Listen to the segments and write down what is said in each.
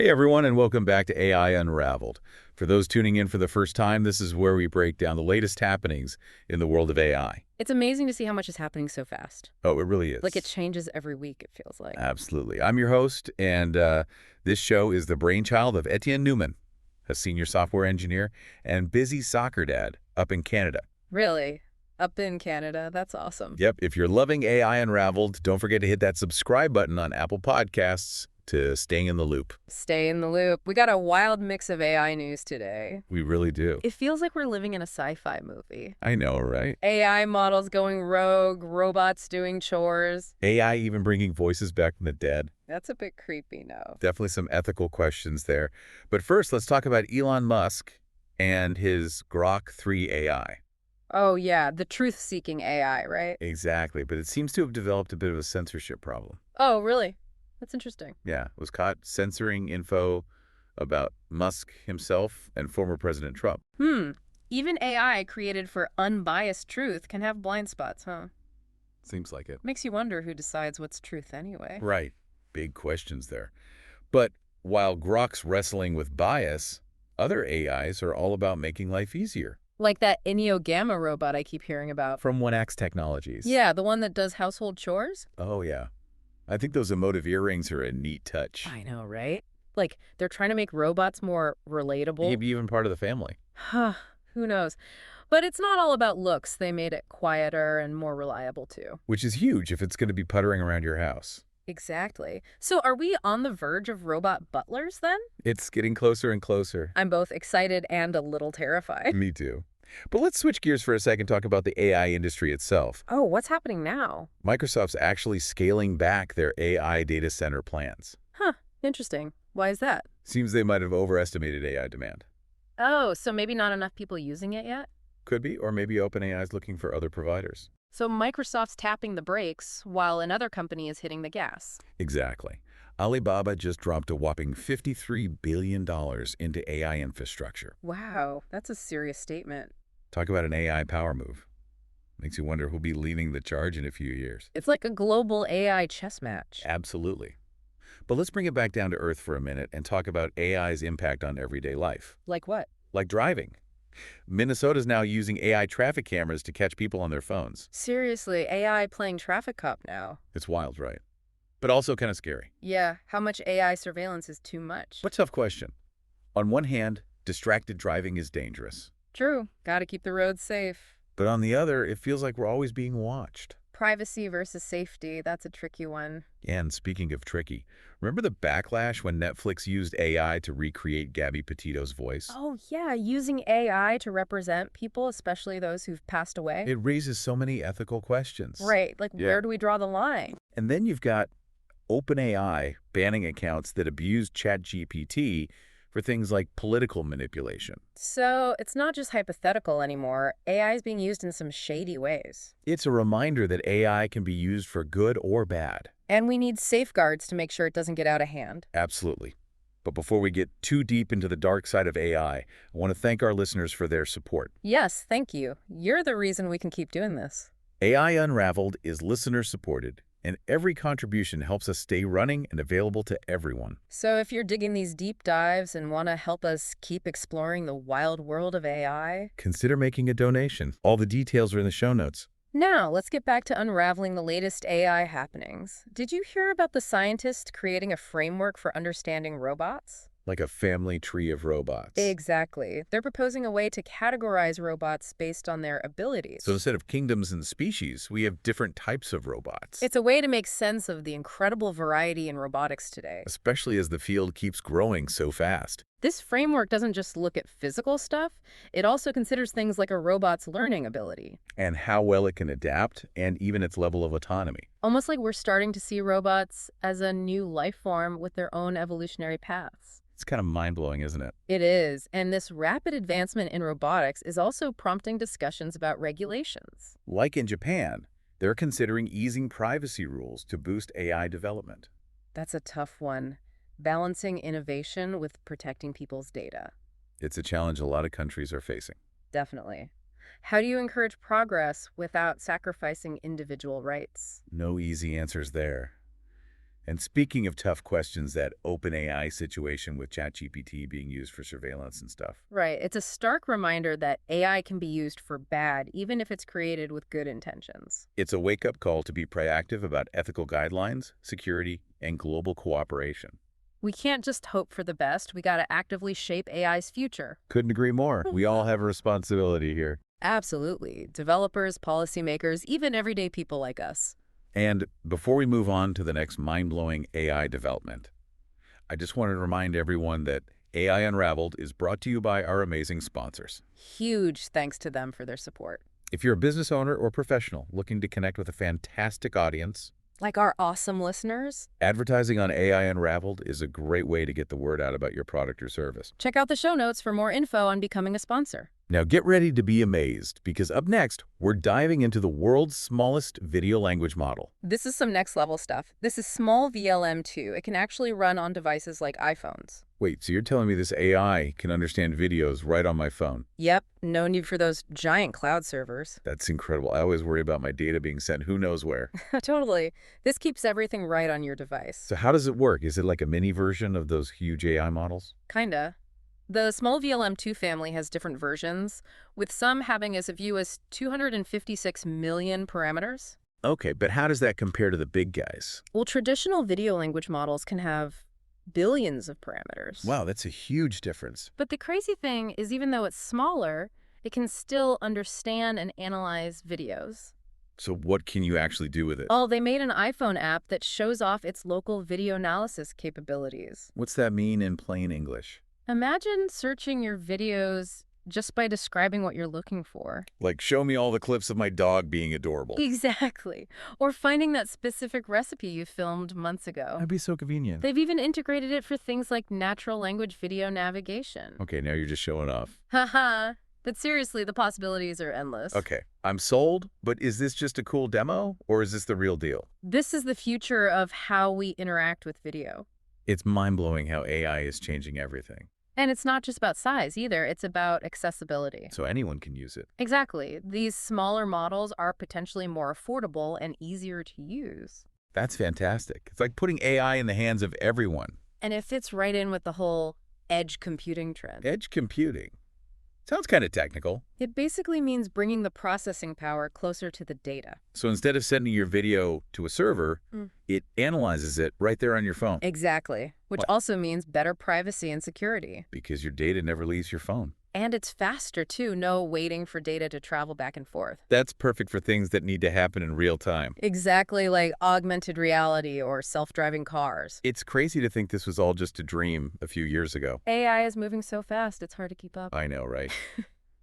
Hey everyone, and welcome back to AI Unraveled. For those tuning in for the first time, this is where we break down the latest happenings in the world of AI. It's amazing to see how much is happening so fast. Oh, it really Like it is. changes every week, it feels like. Absolutely. I'm your host, and this show is the brainchild of Etienne Newman, a senior software engineer and busy soccer dad up in Canada. Really? Up in Canada? That's awesome. Yep, if you're loving AI Unraveled, don't forget to hit that subscribe button on Apple Podcasts to stay in the loop. Stay in the loop. We got a wild mix of AI news today. We really do. It feels like we're living in a sci-fi movie. I know, right? AI models going rogue, robots doing chores. AI even bringing voices back from the dead. That's a bit creepy now. Definitely some ethical questions there. But first, let's talk about Elon Musk and his Grok 3 AI. Oh yeah, the truth-seeking AI, right? Exactly, but it seems to have developed a bit of a censorship problem. Oh, really? That's interesting. Yeah, was caught censoring info about Musk himself and former President Trump. Even AI created for unbiased truth can have blind spots, huh? Seems like it. Makes you wonder who decides what's truth anyway. Right. Big questions there. But while Grok's wrestling with bias, other AIs are all about making life easier. Like that Gamma robot I keep hearing about. From 1X Technologies. Yeah, the one that does household chores? Oh, yeah. I think those emotive earrings are a neat touch. I know, right? Like, they're trying to make robots more relatable. Maybe even part of the family. Huh, who knows? But it's not all about looks. They made it quieter and more reliable, too. Which is huge if it's going to be puttering around your house. Exactly. So are we on the verge of robot butlers, then? It's getting closer and closer. I'm both excited and a little terrified. Me too. But let's switch gears for a second and talk about the AI industry itself. Oh, what's happening now? Microsoft's actually scaling back their AI data center plans. Huh, interesting. Why is that? Seems they might have overestimated AI demand. Oh, so maybe not enough people using it yet? Could be, or maybe OpenAI is looking for other providers. So Microsoft's tapping the brakes while another company is hitting the gas. Exactly. Alibaba just dropped a whopping $53 billion into AI infrastructure. Wow, that's a serious statement. Talk about an AI power move. Makes you wonder who'll be leading the charge in a few years. It's like a global AI chess match. Absolutely. But let's bring it back down to earth for a minute and talk about AI's impact on everyday life. Like what? Like driving. Minnesota's now using AI traffic cameras to catch people on their phones. Seriously, AI playing traffic cop now. It's wild, right? But also kind of scary. Yeah, how much AI surveillance is too much? But tough question. On one hand, distracted driving is dangerous. True, gotta keep the roads safe. But on the other, it feels like we're always being watched. Privacy versus safety, that's a tricky one. And speaking of tricky, remember the backlash when Netflix used AI to recreate Gabby Petito's voice? Oh yeah, using AI to represent people, especially those who've passed away. It raises so many ethical questions. Right, like Yeah. where do we draw the line? And then you've got OpenAI banning accounts that abuse ChatGPT for things like political manipulation. So it's not just hypothetical anymore. AI is being used in some shady ways. It's a reminder that AI can be used for good or bad. And we need safeguards to make sure it doesn't get out of hand. Absolutely. But before we get too deep into the dark side of AI, I want to thank our listeners for their support. Yes, thank you. You're the reason we can keep doing this. AI Unraveled is listener-supported, and every contribution helps us stay running and available to everyone. So if you're digging these deep dives and want to help us keep exploring the wild world of AI, Consider making a donation. All the details are in the show notes. now let's get back to unraveling the latest AI happenings. Did you hear about the scientist creating a framework for understanding robots? Like a family tree of robots. Exactly. They're proposing a way to categorize robots based on their abilities. So instead of kingdoms and species, we have different types of robots. It's a way to make sense of the incredible variety in robotics today. Especially as the field keeps growing so fast. This framework doesn't just look at physical stuff, it also considers things like a robot's learning ability. And how well it can adapt, and even its level of autonomy. Almost like we're starting to see robots as a new life form with their own evolutionary paths. It's kind of mind-blowing, isn't it? It is, and this rapid advancement in robotics is also prompting discussions about regulations. Like in Japan, they're considering easing privacy rules to boost AI development. That's a tough one, balancing innovation with protecting people's data. It's a challenge a lot of countries are facing. Definitely. How do you encourage progress without sacrificing individual rights? No easy answers there. And speaking of tough questions, that OpenAI situation with ChatGPT being used for surveillance and stuff. Right. It's a stark reminder that AI can be used for bad, even if it's created with good intentions. It's a wake-up call to be proactive about ethical guidelines, security, and global cooperation. We can't just hope for the best. We got to actively shape AI's future. Couldn't agree more. We all have a responsibility here. Absolutely. Developers, policymakers, even everyday people like us. And before we move on to the next mind-blowing AI development, I just wanted to remind everyone that AI Unraveled is brought to you by our amazing sponsors. Huge thanks to them for their support. If you're a business owner or professional looking to connect with a fantastic audience, Like our awesome listeners, advertising on AI Unraveled is a great way to get the word out about your product or service. check out the show notes for more info on becoming a sponsor. Now get ready to be amazed, because up next, we're diving into the world's smallest video language model. This is some next level stuff. This is small VLM2. It can actually run on devices like iPhones. Wait, so you're telling me this AI can understand videos right on my phone? Yep, no need for those giant cloud servers. That's incredible. I always worry about my data being sent who knows where. Totally. This keeps everything right on your device. So how does it work? Is it like a mini version of those huge AI models? Kinda. The small VLM2 family has different versions, with some having as few as 256 million parameters. Okay, but how does that compare to the big guys? Well, traditional video language models can have billions of parameters. Wow, that's a huge difference. But the crazy thing is, even though it's smaller, it can still understand and analyze videos. So what can you actually do with it? Oh, they made an iPhone app that shows off its local video analysis capabilities. What's that mean in plain English? Imagine searching your videos just by describing what you're looking for. Like, show me all the clips of my dog being adorable. Exactly. Or finding that specific recipe you filmed months ago. That'd be so convenient. They've even integrated it for things like natural language video navigation. Okay, now you're just showing off. Haha. But seriously, the possibilities are endless. Okay, I'm sold, but is this just a cool demo, or is this the real deal? This is the future of how we interact with video. It's mind-blowing how AI is changing everything. And it's not just about size either, it's about accessibility. So anyone can use it. Exactly. These smaller models are potentially more affordable and easier to use. That's fantastic. It's like putting AI in the hands of everyone. And it fits right in with the whole edge computing trend. Edge computing. Sounds kind of technical. It basically means bringing the processing power closer to the data. So instead of sending your video to a server, it analyzes it right there on your phone. Exactly. Which What? also means better privacy and security. Because your data never leaves your phone. And it's faster too, no waiting for data to travel back and forth. That's perfect for things that need to happen in real time. Exactly, like augmented reality or self-driving cars. It's crazy to think this was all just a dream a few years ago. AI is moving so fast, it's hard to keep up. I know, right?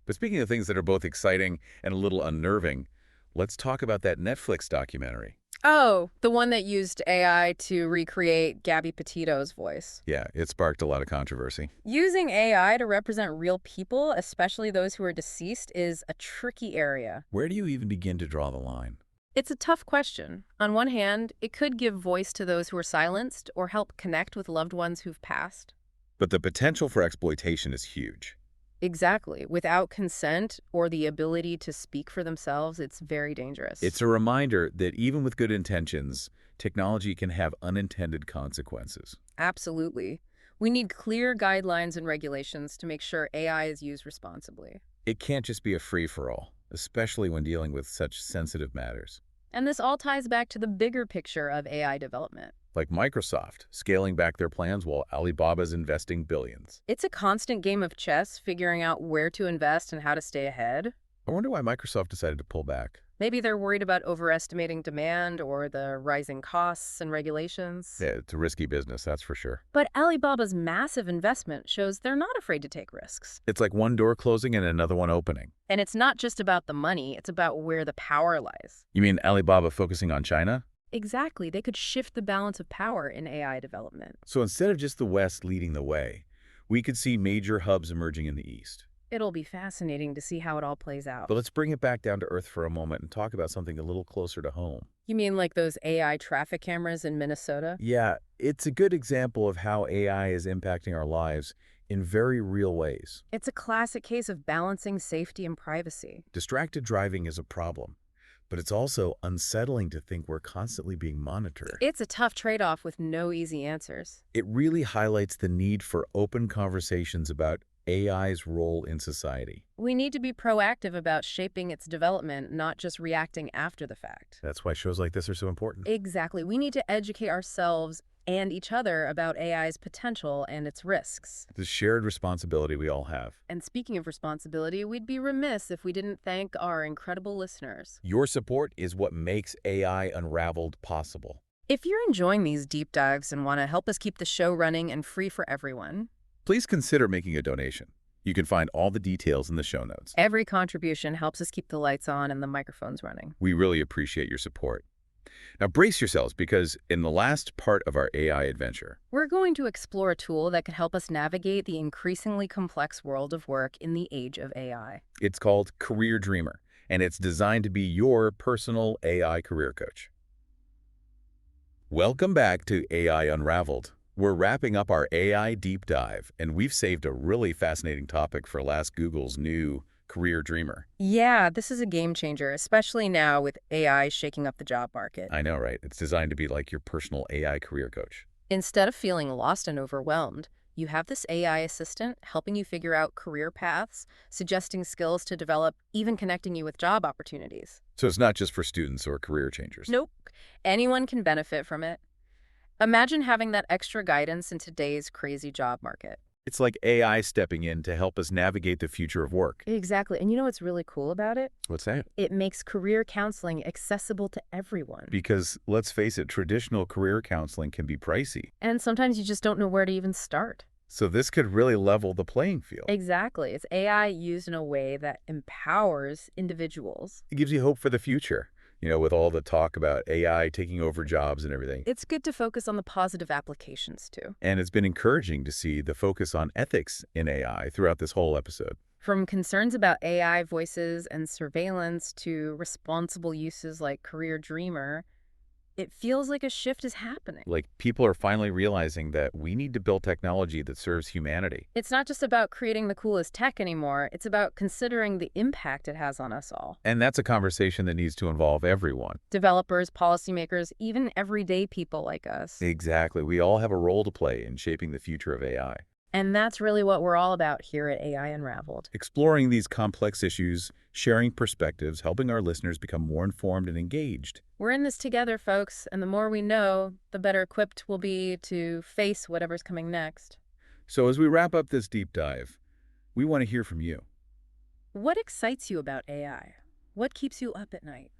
But speaking of things that are both exciting and a little unnerving, let's talk about that Netflix documentary. Oh, the one that used AI to recreate Gabby Petito's voice. Yeah, it sparked a lot of controversy. Using AI to represent real people, especially those who are deceased, is a tricky area. Where do you even begin to draw the line? It's a tough question. On one hand, it could give voice to those who are silenced or help connect with loved ones who've passed. But the potential for exploitation is huge. Exactly. Without consent or the ability to speak for themselves, it's very dangerous. It's a reminder that even with good intentions, technology can have unintended consequences. Absolutely. We need clear guidelines and regulations to make sure AI is used responsibly. It can't just be a free-for-all, especially when dealing with such sensitive matters. And this all ties back to the bigger picture of AI development. Like Microsoft, scaling back their plans while Alibaba's investing billions. It's a constant game of chess, figuring out where to invest and how to stay ahead. I wonder why Microsoft decided to pull back. Maybe they're worried about overestimating demand or the rising costs and regulations. Yeah, it's a risky business, that's for sure. But Alibaba's massive investment shows they're not afraid to take risks. It's like one door closing and another one opening. And it's not just about the money, it's about where the power lies. You mean Alibaba focusing on China? Exactly. They could shift the balance of power in AI development. So instead of just the West leading the way, we could see major hubs emerging in the East. It'll be fascinating to see how it all plays out. But let's bring it back down to earth for a moment and talk about something a little closer to home. You mean like those AI traffic cameras in Minnesota? Yeah, it's a good example of how AI is impacting our lives in very real ways. It's a classic case of balancing safety and privacy. Distracted driving is a problem, But it's also unsettling to think we're constantly being monitored. It's a tough trade-off with no easy answers. It really highlights the need for open conversations about AI's role in society. We need to be proactive about shaping its development, not just reacting after the fact. That's why shows like this are so important. Exactly. We need to educate ourselves and each other about AI's potential and its risks. The shared responsibility we all have. And speaking of responsibility, we'd be remiss if we didn't thank our incredible listeners. Your support is what makes AI Unraveled possible. If you're enjoying these deep dives and want to help us keep the show running and free for everyone, Please consider making a donation. You can find all the details in the show notes. every contribution helps us keep the lights on and the microphones running. We really appreciate your support. Now brace yourselves, because in the last part of our AI adventure, We're going to explore a tool that could help us navigate the increasingly complex world of work in the age of AI. it's called Career Dreamer, and it's designed to be your personal AI career coach. Welcome back to AI Unraveled. We're wrapping up our AI deep dive, and we've saved a really fascinating topic for last Google's new Career Dreamer. Yeah, this is a game changer, especially now with AI shaking up the job market. I know, right? It's designed to be like your personal AI career coach. Instead of feeling lost and overwhelmed, you have this AI assistant helping you figure out career paths, suggesting skills to develop, even connecting you with job opportunities. So it's not just for students or career changers. Nope. Anyone can benefit from it. Imagine having that extra guidance in today's crazy job market. It's like AI stepping in to help us navigate the future of work. Exactly. And you know what's really cool about it? What's that? It makes career counseling accessible to everyone. Because, let's face it, traditional career counseling can be pricey. And sometimes you just don't know where to even start. So this could really level the playing field. Exactly. It's AI used in a way that empowers individuals. It gives you hope for the future, with all the talk about AI taking over jobs and everything. It's good to focus on the positive applications, too. And it's been encouraging to see the focus on ethics in AI throughout this whole episode. From concerns about AI voices and surveillance to responsible uses like Career Dreamer, it feels like a shift is happening. Like, people are finally realizing that we need to build technology that serves humanity. It's not just about creating the coolest tech anymore, it's about considering the impact it has on us all. And that's a conversation that needs to involve everyone. Developers, policymakers, even everyday people like us. Exactly. We all have a role to play in shaping the future of AI. And that's really what we're all about here at AI Unraveled. Exploring these complex issues, sharing perspectives, helping our listeners become more informed and engaged. We're in this together, folks, and the more we know, the better equipped we'll be to face whatever's coming next. So as we wrap up this deep dive, we want to hear from you. What excites you about AI? What keeps you up at night?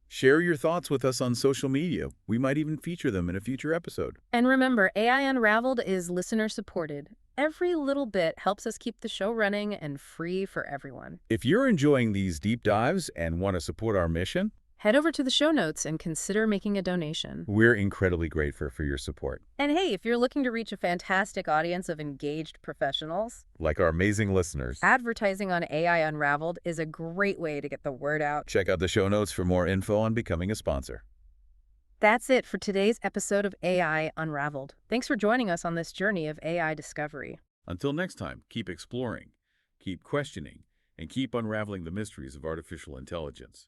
Share your thoughts with us on social media. We might even feature them in a future episode. And remember, AI Unraveled is listener-supported. Every little bit helps us keep the show running and free for everyone. If you're enjoying these deep dives and want to support our mission, Head over to the show notes and consider making a donation. we're incredibly grateful for your support. And hey, if you're looking to reach a fantastic audience of engaged professionals, Like our amazing listeners, advertising on AI Unraveled is a great way to get the word out. check out the show notes for more info on becoming a sponsor. That's it for today's episode of AI Unraveled. Thanks for joining us on this journey of AI discovery. Until next time, keep exploring, keep questioning, and keep unraveling the mysteries of artificial intelligence.